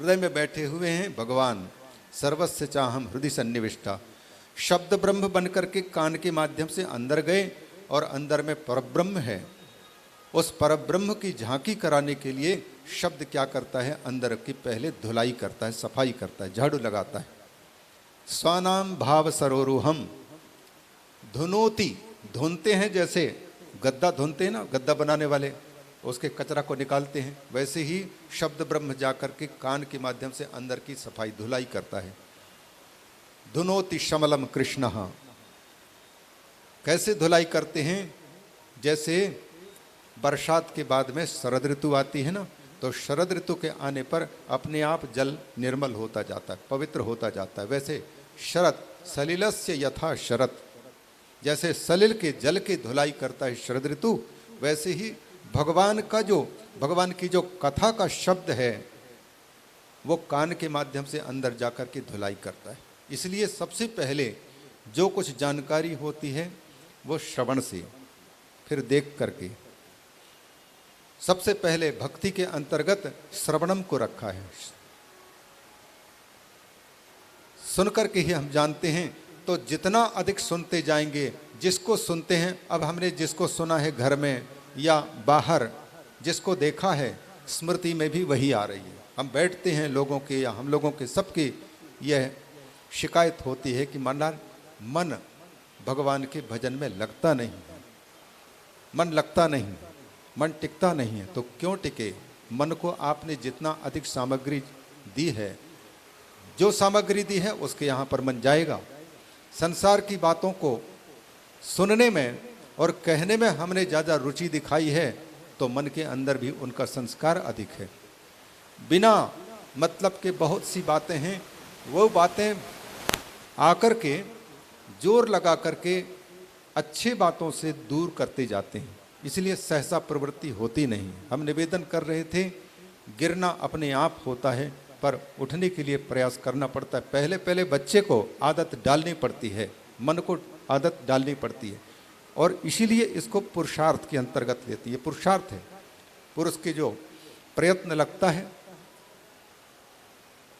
हृदय में बैठे हुए हैं भगवान, सर्वस्य चाहम हृदय सन्निविष्टा। शब्द ब्रह्म बनकर के कान के माध्यम से अंदर गए और अंदर में परब्रह्म है। उस परब्रह्म की झांकी कराने के लिए शब्द क्या करता है, अंदर की पहले धुलाई करता है, सफाई करता है, झाड़ू लगाता है। स्वानाम भाव सरोरुहम धुनोति, धुनते हैं, जैसे गद्दा धुनते हैं ना, गद्दा बनाने वाले उसके कचरा को निकालते हैं, वैसे ही शब्द ब्रह्म जाकर के कान के माध्यम से अंदर की सफाई धुलाई करता है। धुनोति शमलम कृष्ण, कैसे धुलाई करते हैं, जैसे बरसात के बाद में शरद ऋतु आती है ना, तो शरद ऋतु के आने पर अपने आप जल निर्मल होता जाता है, पवित्र होता जाता है। वैसे शरद सलिलस्य यथा शरद, जैसे सलिल के जल की धुलाई करता है शरद ऋतु, वैसे ही भगवान की जो कथा का शब्द है वो कान के माध्यम से अंदर जाकर के धुलाई करता है। इसलिए सबसे पहले जो कुछ जानकारी होती है वो श्रवण से, फिर देख करके। सबसे पहले भक्ति के अंतर्गत श्रवणम को रखा है, सुनकर के ही हम जानते हैं। तो जितना अधिक सुनते जाएंगे, जिसको सुनते हैं, अब हमने जिसको सुना है घर में या बाहर, जिसको देखा है, स्मृति में भी वही आ रही है। हम बैठते हैं लोगों के या हम लोगों के सबकी यह शिकायत होती है कि मन भगवान के भजन में लगता नहीं है, मन लगता नहीं, मन टिकता नहीं है। तो क्यों टिके? मन को आपने जितना अधिक सामग्री दी है, जो सामग्री दी है उसके यहाँ पर मन जाएगा। संसार की बातों को सुनने में और कहने में हमने ज़्यादा रुचि दिखाई है, तो मन के अंदर भी उनका संस्कार अधिक है। बिना मतलब के बहुत सी बातें हैं, वो बातें आकर के जोर लगा करके अच्छे बातों से दूर करते जाते हैं, इसलिए सहसा प्रवृत्ति होती नहीं। हम निवेदन कर रहे थे, गिरना अपने आप होता है, पर उठने के लिए प्रयास करना पड़ता है। पहले पहले बच्चे को आदत डालनी पड़ती है, मन को आदत डालनी पड़ती है, और इसीलिए इसको पुरुषार्थ के अंतर्गत लेती है। पुरुषार्थ है, पुरुष के जो प्रयत्न लगता है।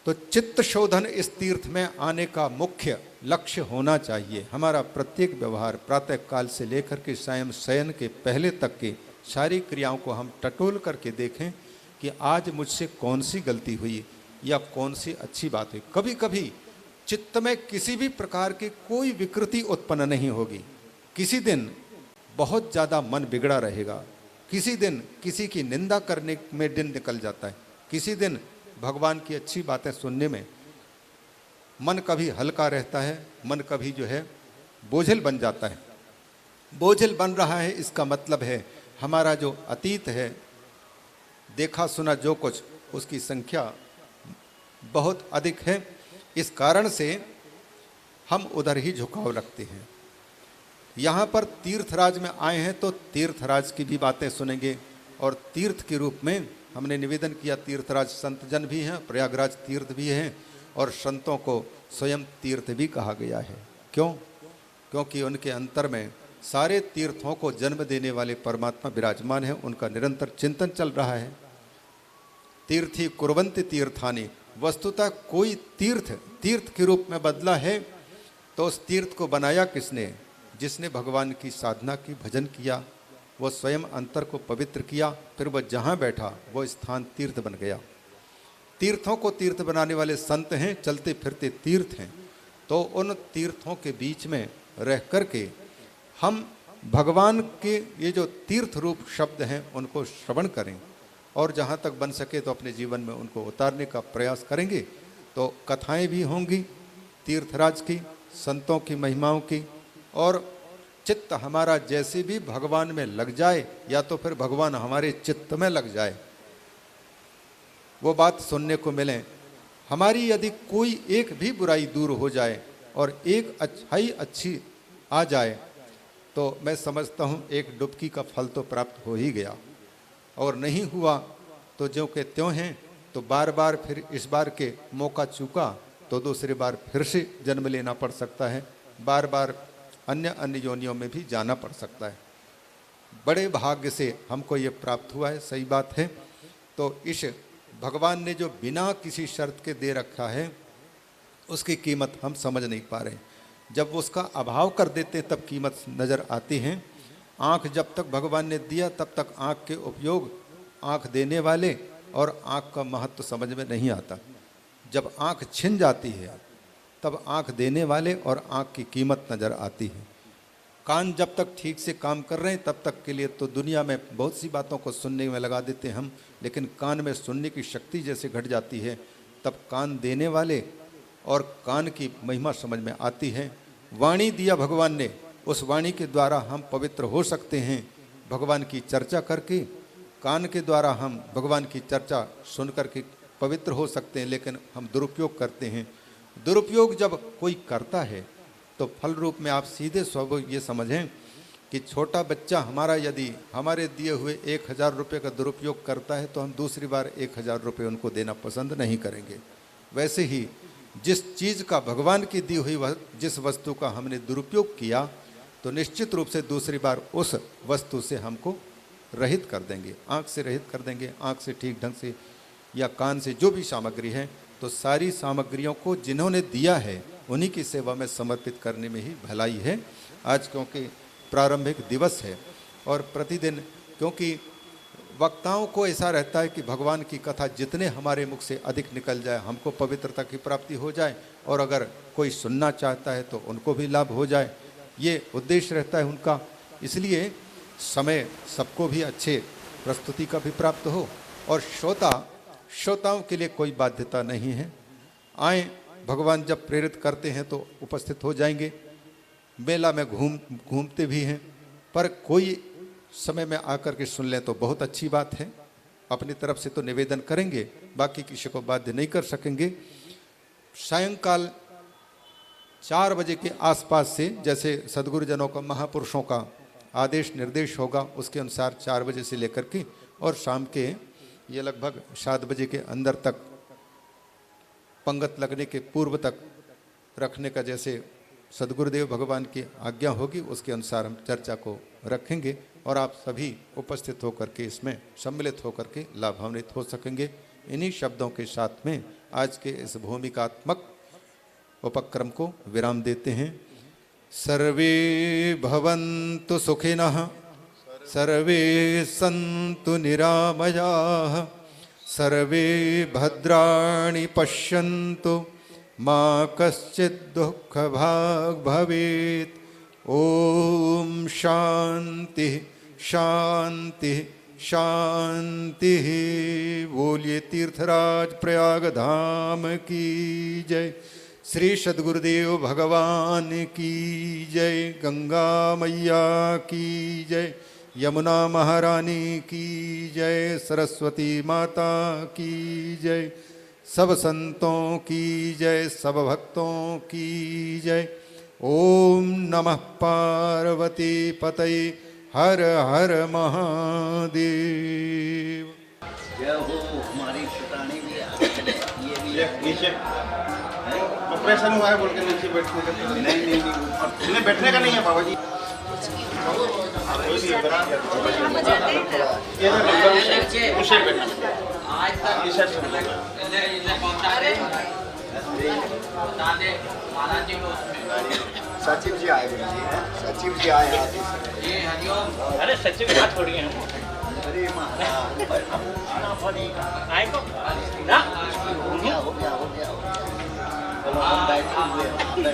तो चित्त शोधन इस तीर्थ में आने का मुख्य लक्ष्य होना चाहिए। हमारा प्रत्येक व्यवहार प्रातः काल से लेकर के सायं शयन के पहले तक की सारी क्रियाओं को हम टटोल करके देखें कि आज मुझसे कौन सी गलती हुई या कौन सी अच्छी बात हुई। कभी कभी चित्त में किसी भी प्रकार की कोई विकृति उत्पन्न नहीं होगी। किसी दिन बहुत ज़्यादा मन बिगड़ा रहेगा, किसी दिन किसी की निंदा करने में दिन निकल जाता है, किसी दिन भगवान की अच्छी बातें सुनने में मन कभी हल्का रहता है, मन कभी जो है बोझिल बन जाता है। बोझिल बन रहा है, इसका मतलब है हमारा जो अतीत है, देखा सुना जो कुछ, उसकी संख्या बहुत अधिक है। इस कारण से हम उधर ही झुकाव रखते हैं। यहाँ पर तीर्थराज में आए हैं तो तीर्थराज की भी बातें सुनेंगे, और तीर्थ के रूप में हमने निवेदन किया, तीर्थराज संत जन भी हैं, प्रयागराज तीर्थ भी हैं, और संतों को स्वयं तीर्थ भी कहा गया है। क्यों? क्योंकि उनके अंतर में सारे तीर्थों को जन्म देने वाले परमात्मा विराजमान है, उनका निरंतर चिंतन चल रहा है। तीर्थी कुर्वन्ति तीर्थानि, वस्तुतः कोई तीर्थ के रूप में बदला है तो उस तीर्थ को बनाया किसने? जिसने भगवान की साधना की, भजन किया, वो स्वयं अंतर को पवित्र किया, फिर वह जहाँ बैठा वो स्थान तीर्थ बन गया। तीर्थों को तीर्थ बनाने वाले संत हैं, चलते फिरते तीर्थ हैं। तो उन तीर्थों के बीच में रह कर के हम भगवान के ये जो तीर्थ रूप शब्द हैं उनको श्रवण करें, और जहाँ तक बन सके तो अपने जीवन में उनको उतारने का प्रयास करेंगे। तो कथाएं भी होंगी तीर्थराज की, संतों की महिमाओं की, और चित्त हमारा जैसे भी भगवान में लग जाए, या तो फिर भगवान हमारे चित्त में लग जाए, वो बात सुनने को मिले। हमारी यदि कोई एक भी बुराई दूर हो जाए और एक अच्छाई अच्छी आ जाए, तो मैं समझता हूँ एक डुबकी का फल तो प्राप्त हो ही गया। और नहीं हुआ तो जो के त्यों हैं, तो बार बार फिर इस बार के मौका चूका तो दूसरी बार फिर से जन्म लेना पड़ सकता है, बार बार अन्य योनियों में भी जाना पड़ सकता है। बड़े भाग्य से हमको ये प्राप्त हुआ है, सही बात है। तो इस भगवान ने जो बिना किसी शर्त के दे रखा है उसकी कीमत हम समझ नहीं पा रहे। जब उसका अभाव कर देते तब कीमत नज़र आती है। आँख जब तक भगवान ने दिया तब तक आँख के उपयोग आँख देने वाले और आँख का महत्व समझ में नहीं आता। जब आँख छिन जाती है तब आँख देने वाले और आँख की कीमत नज़र आती है। कान जब तक ठीक से काम कर रहे हैं तब तक के लिए तो दुनिया में बहुत सी बातों को सुनने में लगा देते हैं हम, लेकिन कान में सुनने की शक्ति जैसे घट जाती है तब कान देने वाले और कान की महिमा समझ में आती है। वाणी दिया भगवान ने, उस वाणी के द्वारा हम पवित्र हो सकते हैं भगवान की चर्चा करके। कान के द्वारा हम भगवान की चर्चा सुन करके पवित्र हो सकते हैं, लेकिन हम दुरुपयोग करते हैं। दुरुपयोग जब कोई करता है तो फल रूप में आप सीधे स्वभाव ये समझें कि छोटा बच्चा हमारा यदि हमारे दिए हुए 1000 रुपये का दुरुपयोग करता है तो हम दूसरी बार 1000 रुपये उनको देना पसंद नहीं करेंगे। वैसे ही जिस चीज़ का भगवान की दी हुई जिस वस्तु का हमने दुरुपयोग किया तो निश्चित रूप से दूसरी बार उस वस्तु से हमको रहित कर देंगे, आँख से रहित कर देंगे। आँख से ठीक ढंग से या कान से जो भी सामग्री है, तो सारी सामग्रियों को जिन्होंने दिया है उन्हीं की सेवा में समर्पित करने में ही भलाई है। आज क्योंकि प्रारंभिक दिवस है और प्रतिदिन क्योंकि वक्ताओं को ऐसा रहता है कि भगवान की कथा जितने हमारे मुख से अधिक निकल जाए हमको पवित्रता की प्राप्ति हो जाए, और अगर कोई सुनना चाहता है तो उनको भी लाभ हो जाए, ये उद्देश्य रहता है उनका। इसलिए समय सबको भी अच्छे प्रस्तुति का भी प्राप्त हो और श्रोताओं के लिए कोई बाध्यता नहीं है। आए, भगवान जब प्रेरित करते हैं तो उपस्थित हो जाएंगे। मेला में घूमते भी हैं, पर कोई समय में आकर के सुन लें तो बहुत अच्छी बात है। अपनी तरफ से तो निवेदन करेंगे, बाकी किसी को बाध्य नहीं कर सकेंगे। सायंकाल 4 बजे के आसपास से जैसे सद्गुरुजनों का, महापुरुषों का आदेश निर्देश होगा उसके अनुसार 4 बजे से लेकर के और शाम के ये लगभग 7 बजे के अंदर तक, पंगत लगने के पूर्व तक रखने का जैसे सद्गुरुदेव भगवान की आज्ञा होगी उसके अनुसार हम चर्चा को रखेंगे और आप सभी उपस्थित होकर के इसमें सम्मिलित होकर के लाभान्वित हो सकेंगे। इन्हीं शब्दों के साथ में आज के इस भूमिकात्मक उपक्रम को विराम देते हैं। सर्वे भवन्तु सुखिनः, सर्वे सन्तु निरामयाः, सर्वे भद्राणि पश्यन्तु, मा कश्चित् दुःखभाग् भवेत्। ओम शांति शांति शांति। बोलिए तीर्थराज प्रयाग धाम की जय। श्री सद्गुरुदेव भगवान की जय। गंगा मैया की जय। यमुना महारानी की जय। सरस्वती माता की जय। सब संतों की जय। सब भक्तों की जय। ओम नमः पार्वती पतये। हर हर महादेव। जय हो हमारी शतानी भी ये भी नीचे ऑपरेशन हुआ है बोल के नीचे बैठने का नहीं ऊपर बैठने का नहीं है बाबा जी। उसे बैठना आज सचिव जी आए जी। सचिव जी आए जी हरिओम। अरे सचिव बात छोड़िए हम। अरे महाराज आना पड़ेगा। आए को ना हो गया हो गया हो गया। चलो हम बैठे हुए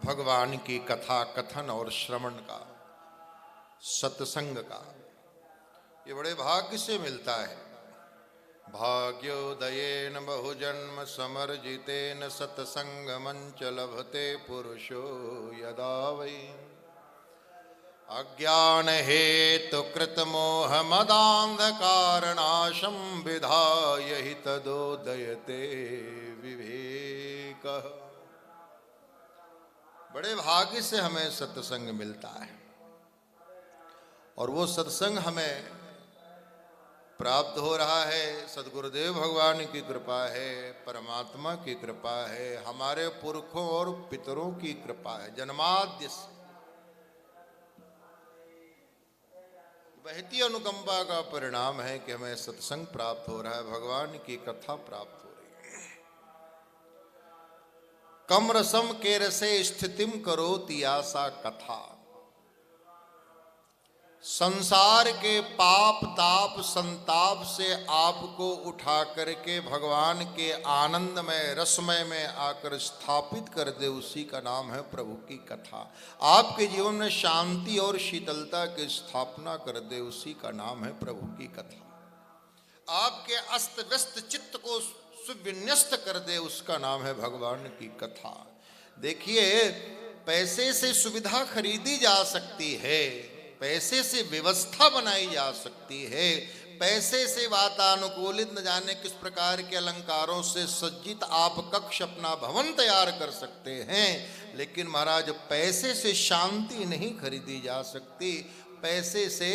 भगवान की कथा कथन और श्रवण का, सत्संग का, ये बड़े भाग्य से मिलता है। भाग्योदयेन बहुजन्म समर्जितेन सत्संगमंच लभते पुरुषो यदा वै अज्ञान हेतु कृत मोह मदांधकारनाशं विधाय हि तदोदयते विवेक। बड़े भाग्य से हमें सत्संग मिलता है और वो सत्संग हमें प्राप्त हो रहा है। सद्गुरुदेव भगवान की कृपा है, परमात्मा की कृपा है, हमारे पुरखों और पितरों की कृपा है। जन्माद्य से बहती अनुकंपा का परिणाम है कि हमें सत्संग प्राप्त हो रहा है, भगवान की कथा प्राप्त हो रही है। कम रसम के रसे स्थितिम करोति आसा कथा। संसार के पाप ताप संताप से आपको उठा करके भगवान के आनंदमय रसमय में आकर स्थापित कर दे, उसी का नाम है प्रभु की कथा। आपके जीवन में शांति और शीतलता की स्थापना कर दे, उसी का नाम है प्रभु की कथा। आपके अस्त व्यस्त चित्त को सुविन्यस्त कर दे, उसका नाम है भगवान की कथा। देखिए, पैसे से सुविधा खरीदी जा सकती है, पैसे से व्यवस्था बनाई जा सकती है, पैसे से वातानुकूलित न जाने किस प्रकार के अलंकारों से सज्जित आप कक्ष अपना भवन तैयार कर सकते हैं, लेकिन महाराज पैसे से शांति नहीं खरीदी जा सकती। पैसे से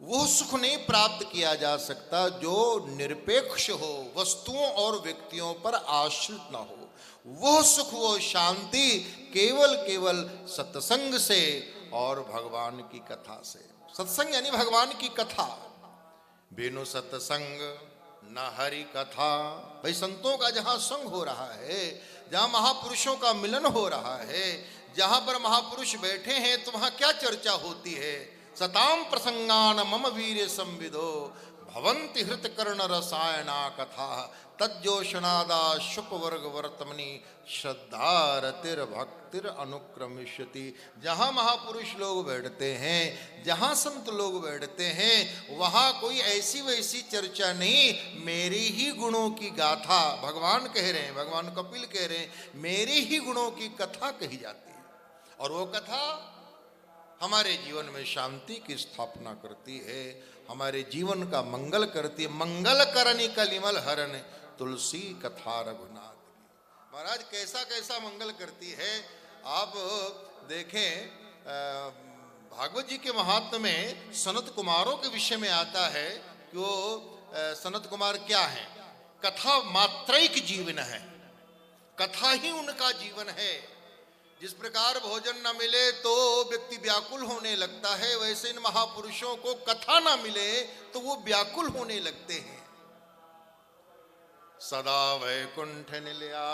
वो सुख नहीं प्राप्त किया जा सकता जो निरपेक्ष हो, वस्तुओं और व्यक्तियों पर आश्रित न हो। वो सुख, वो शांति केवल सत्संग से और भगवान की कथा से। सत्संग यानी भगवान की कथा। बिनु सत्संग न हरि कथा। भाई संतों का जहां संग हो रहा है, जहां महापुरुषों का मिलन हो रहा है, जहां पर महापुरुष बैठे हैं, तो वहां क्या चर्चा होती है? सताम प्रसंगान मम वीर्य संविदो भवंति हृत कर्ण रसायना कथा तज्जोषणादा शुप वर्ग वर्तमनी श्रद्धा रतिर भक्तिर अनुक्रमिष्यति। जहाँ महापुरुष लोग बैठते हैं, जहाँ संत लोग बैठते हैं, वहाँ कोई ऐसी वैसी चर्चा नहीं, मेरी ही गुणों की गाथा भगवान कह रहे हैं, भगवान कपिल कह रहे हैं, मेरी ही गुणों की कथा कही जाती है। और वो कथा हमारे जीवन में शांति की स्थापना करती है, हमारे जीवन का मंगल करती है। मंगल करनी कलिमल हरण तुलसी कथा रघुनाथ की। महाराज कैसा कैसा मंगल करती है। आप देखें, भागवत जी के महात्म्य में सनत कुमारों के विषय में आता है कि वो सनत कुमार क्या है? कथा मात्रैक जीवन है, कथा ही उनका जीवन है। जिस प्रकार भोजन न मिले तो व्यक्ति व्याकुल होने लगता है, वैसे इन महापुरुषों को कथा न मिले तो वो व्याकुल होने लगते हैं। सदा वैकुंठ निलया,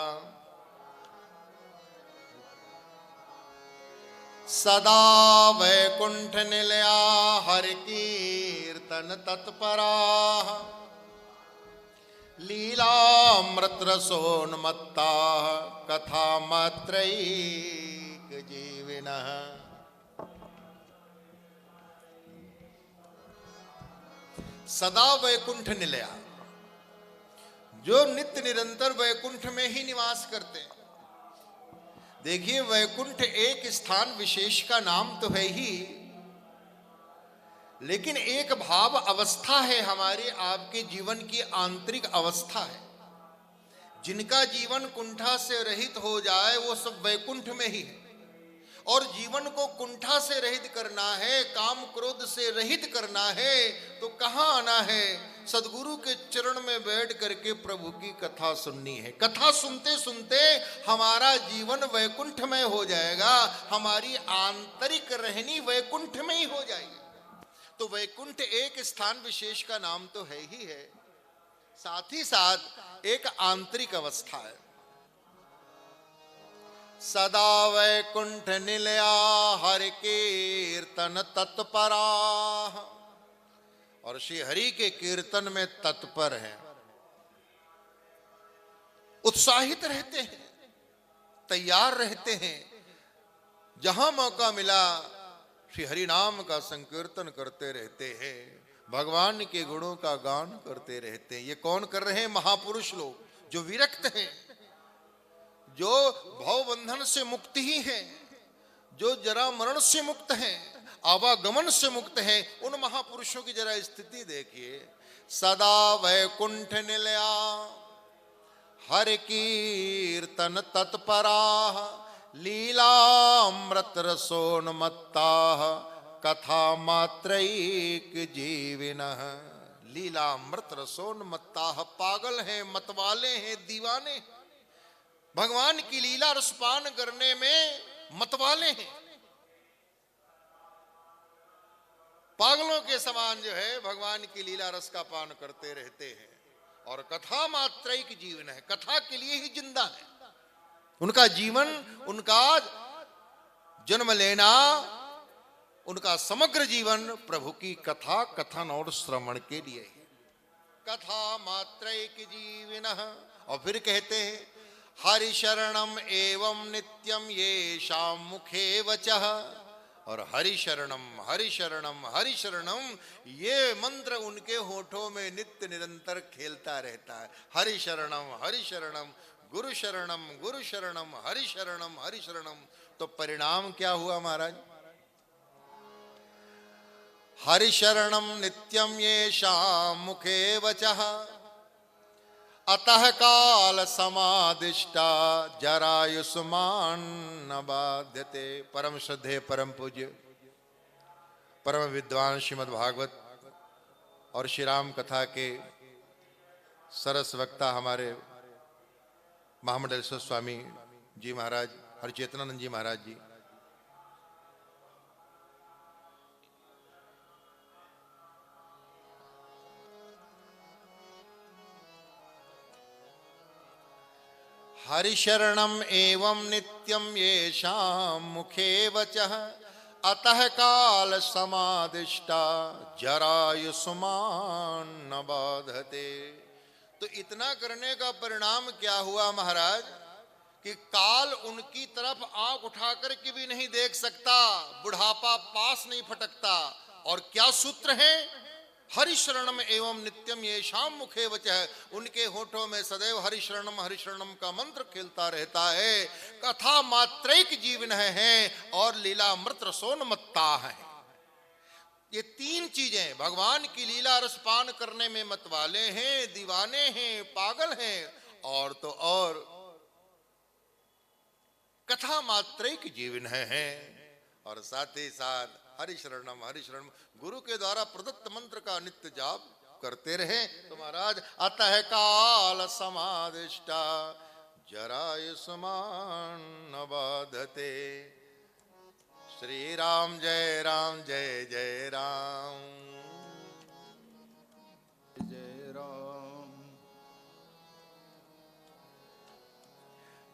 सदा वैकुंठ निलया हरि कीर्तन तत्परा लीलामृत रसोन्मत्ता कथा मात्रैक जीविनः। सदा वैकुंठ निलया, जो नित्य निरंतर वैकुंठ में ही निवास करते हैं। देखिए, वैकुंठ एक स्थान विशेष का नाम तो है ही, लेकिन एक भाव अवस्था है, हमारे आपके जीवन की आंतरिक अवस्था है। जिनका जीवन कुंठा से रहित हो जाए वो सब वैकुंठ में ही है। और जीवन को कुंठा से रहित करना है, काम क्रोध से रहित करना है, तो कहाँ आना है? सदगुरु के चरण में बैठ करके प्रभु की कथा सुननी है। कथा सुनते सुनते हमारा जीवन वैकुंठ में हो जाएगा, हमारी आंतरिक रहनी वैकुंठ में ही हो जाएगी। तो वैकुंठ एक स्थान विशेष का नाम तो है ही है, साथ ही साथ एक आंतरिक अवस्था है। सदा वैकुंठ निलया हरि कीर्तन तत्परा, और श्री हरि के कीर्तन में तत्पर हैं, उत्साहित रहते हैं, तैयार रहते हैं। जहां मौका मिला श्री हरि नाम का संकीर्तन करते रहते हैं, भगवान के गुणों का गान करते रहते हैं। ये कौन कर रहे हैं? महापुरुष लोग जो विरक्त हैं, जो भवबंधन से मुक्त ही हैं, जो जरा मरण से मुक्त हैं, आवागमन से मुक्त हैं। उन महापुरुषों की जरा स्थिति देखिए। सदा वैकुंठ निलया हर कीर्तन तत्परा लीलामृत रसोन्मत्ता कथा मात्रैक जीविनः। लीलामृत रसोन्मत्ता, पागल हैं, मतवाले हैं, दीवाने हैं। भगवान की लीला रसपान करने में मतवाले हैं। पागलों के समान जो है भगवान की लीला रस का पान करते रहते हैं। और कथा मात्रैक जीवन है, कथा के लिए ही जिंदा है। उनका जीवन, उनका जन्म लेना, उनका समग्र जीवन प्रभु की कथा, कथन और श्रवण के लिए है। कथा मात्रैक जीविनः। और फिर कहते हैं हरि शरणम एवं नित्यम येषां मुखे वचः। और हरि शरणम हरि शरणम हरि शरणम, ये मंत्र उनके होठों में नित्य निरंतर खेलता रहता है। हरि शरणम हरि शरणम, गुरु शरणम गुरु शरणम, हरि शरणम हरि शरणम। तो परिणाम क्या हुआ महाराज? हरि शरणम नित्यम येषां मुखे वचः अतः काल समादिष्टा जरायुष्मान न बाध्यते। परम श्रद्धेय परम पूज्य परम विद्वान श्रीमद् भागवत और श्री राम कथा के सरस वक्ता हमारे महामंडलेश्वर स्वामी जी महाराज, हरिचेतनानंद जी महाराज जी, हरि शरणम एवं नित्यम येषां मुखे वचः अतः काल समादिष्टा जरायुष्मान न बाधते। तो इतना करने का परिणाम क्या हुआ महाराज कि काल उनकी तरफ आंख उठा कर के भी नहीं देख सकता, बुढ़ापा पास नहीं फटकता। और क्या सूत्र है? हरि शरणम एवं नित्यम येषां मुखे वचः। उनके होठों में सदैव हरि शरणम का मंत्र खेलता रहता है। कथा मात्रैक जीवन है और लीलामृत रसोन्मत्ता है। ये तीन चीजें भगवान की लीला रसपान करने में मतवाले हैं, दीवाने हैं, पागल हैं, और तो और कथा मात्रैक जीवन है। और साथ ही साथ हरि शरणम गुरु के द्वारा प्रदत्त मंत्र का नित्य जाप करते रहे। तो महाराज अतः काल समादिष्टा जरायुष्मान न बाधते। श्री राम जय राम जय जय राम जय राम।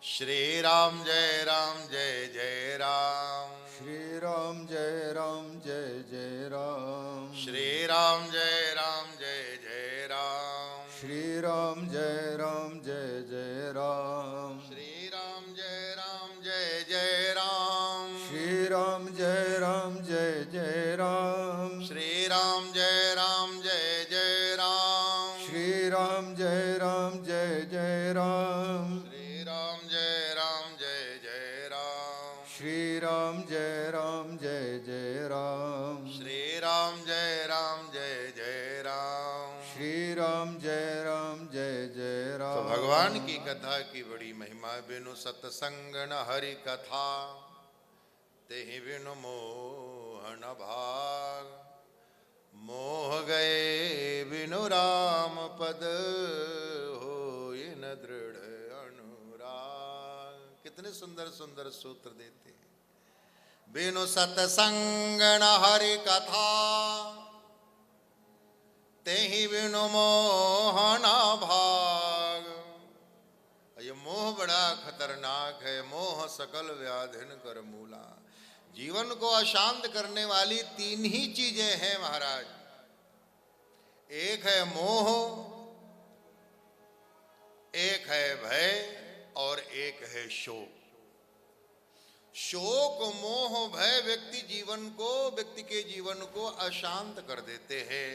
श्री राम जय राम जय जय राम। श्री राम जय राम जय जय राम। श्री राम जय राम जय जय राम। श्री राम जय राम जय जय राम। श्री राम जय राम जय जय राम। श्री राम जय राम जय जय राम। श्री राम जय राम जय जय राम। श्री राम जय राम जय जय राम। श्री राम जय राम जय जय राम। श्री राम जय राम जय जय राम। श्री राम जय राम जय जय राम। श्री राम जय राम जय जय राम। तो भगवान की कथा की बड़ी महिमा। बिनु सत्संग न हरि कथा तेहि बिनु मोह न भाग। मोह गए बिनु राम पद होय न दृढ़ अनुराग। कितने सुंदर सुंदर सूत्र देते हैं। बिनु सत्संग न हरि कथा तेहि बिनु मोह न भाग। ये मोह बड़ा खतरनाक है। मोह सकल व्याधिन कर मूला। जीवन को अशांत करने वाली तीन ही चीजें हैं महाराज। एक है मोह, एक है भय और एक है शोक। शोक मोह भय व्यक्ति के जीवन को अशांत कर देते हैं।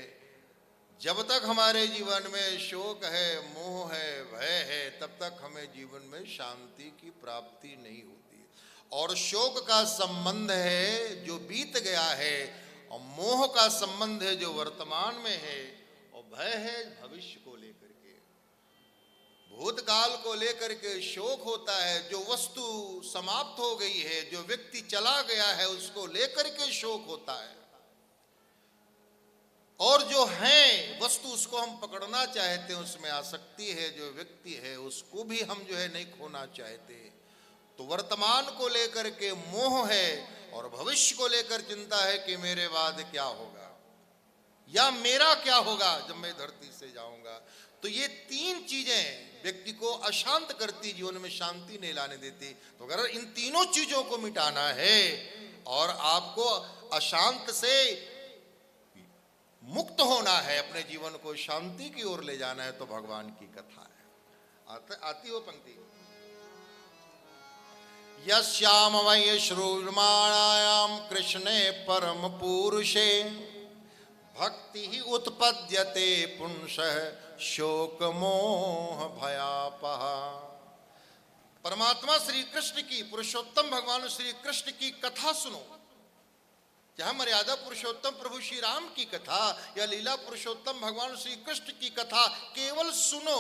जब तक हमारे जीवन में शोक है, मोह है, भय है, तब तक हमें जीवन में शांति की प्राप्ति नहीं होती। और शोक का संबंध है जो बीत गया है, और मोह का संबंध है जो वर्तमान में है, और भय है भविष्य को लेकर के, भूतकाल को लेकर के शोक होता है। जो वस्तु समाप्त हो गई है, जो व्यक्ति चला गया है, उसको लेकर के शोक होता है। और जो है वस्तु, उसको हम पकड़ना चाहते हैं, उसमें आसक्ति है। जो व्यक्ति है उसको भी हम जो है नहीं खोना चाहते। तो वर्तमान को लेकर के मोह है, और भविष्य को लेकर चिंता है कि मेरे बाद क्या होगा, या मेरा क्या होगा जब मैं धरती से जाऊंगा। तो ये तीन चीजें व्यक्ति को अशांत करती, जीवन में शांति नहीं लाने देती। तो अगर इन तीनों चीजों को मिटाना है और आपको अशांत से मुक्त होना है, अपने जीवन को शांति की ओर ले जाना है, तो भगवान की कथा है। आती हो पंक्ति, यस्याम वै श्रूयमाणायाम कृष्णे परम पुरुषे भक्ति ही उत्पद्यते पुंसः शोक मोह भयापः। परमात्मा श्री कृष्ण की, पुरुषोत्तम भगवान श्री कृष्ण की कथा सुनो, चाहे मर्यादा पुरुषोत्तम प्रभु श्री राम की कथा या लीला पुरुषोत्तम भगवान श्री कृष्ण की कथा केवल सुनो।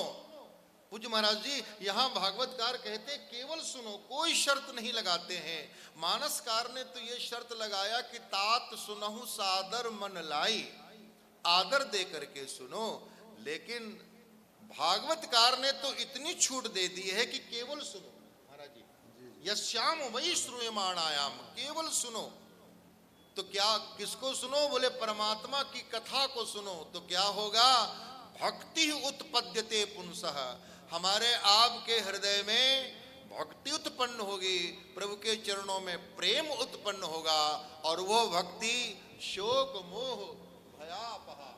पूज्य महाराज जी यहाँ भागवतकार कहते केवल सुनो, कोई शर्त नहीं लगाते हैं। मानसकार ने तो ये शर्त लगाया कि तात सुनहु सादर मन लाई, आदर दे करके सुनो। लेकिन भागवतकार ने तो इतनी छूट दे दी है कि केवल सुनो। महाराज जी, यस्याम वै श्रूयमाणायाम, केवल सुनो। तो क्या किसको सुनो? बोले परमात्मा की कथा को सुनो। तो क्या होगा? भक्ति उत्पद्यते पुंसः, हमारे आपके हृदय में भक्ति उत्पन्न होगी, प्रभु के चरणों में प्रेम उत्पन्न होगा, और वो भक्ति शोक मोह भयापहा,